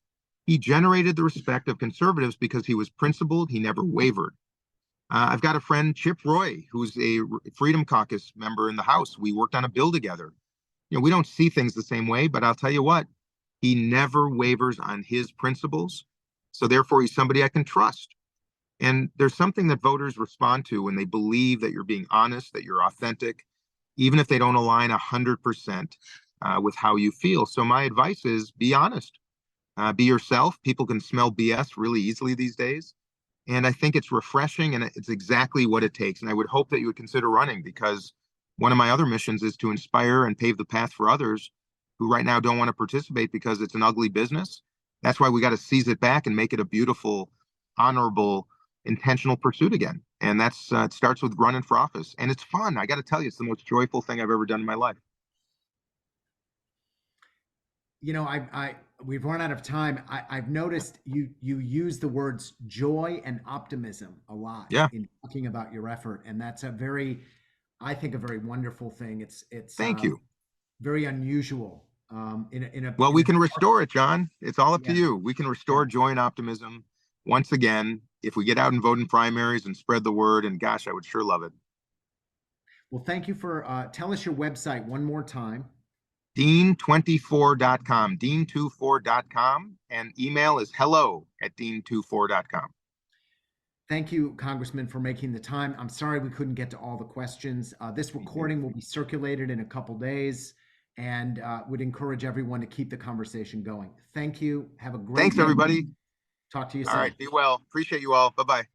He generated the respect of conservatives because he was principled. He never wavered. I've got a friend, Chip Roy, who's a Freedom Caucus member in the House. We worked on a bill together. We don't see things the same way, but I'll tell you what, he never wavers on his principles. So therefore, he's somebody I can trust. And there's something that voters respond to when they believe that you're being honest, that you're authentic, even if they don't align 100% with how you feel. So my advice is be honest, be yourself. People can smell BS really easily these days. And I think it's refreshing and it's exactly what it takes. And I would hope that you would consider running, because one of my other missions is to inspire and pave the path for others who right now don't want to participate because it's an ugly business. That's why we got to seize it back and make it a beautiful, honorable, intentional pursuit again. And that's it starts with running for office. And it's fun. I got to tell you, it's the most joyful thing I've ever done in my life. We've run out of time. I've noticed you use the words joy and optimism a lot in talking about your effort, and that's I think a very wonderful thing. It's Thank you. Very unusual. We can restore it, John. It's all up to you. We can restore joy and optimism once again if we get out and vote in primaries and spread the word. And gosh, I would sure love it. Well, thank you for tell us your website one more time. Dean24.com, Dean24.com, and email is hello@Dean24.com. Thank you, Congressman, for making the time. I'm sorry we couldn't get to all the questions. This recording will be circulated in a couple days, and would encourage everyone to keep the conversation going. Thank you. Have a great day. Thanks, everybody. Talk to you soon. soon. All right, be well. Appreciate you all. Bye-bye.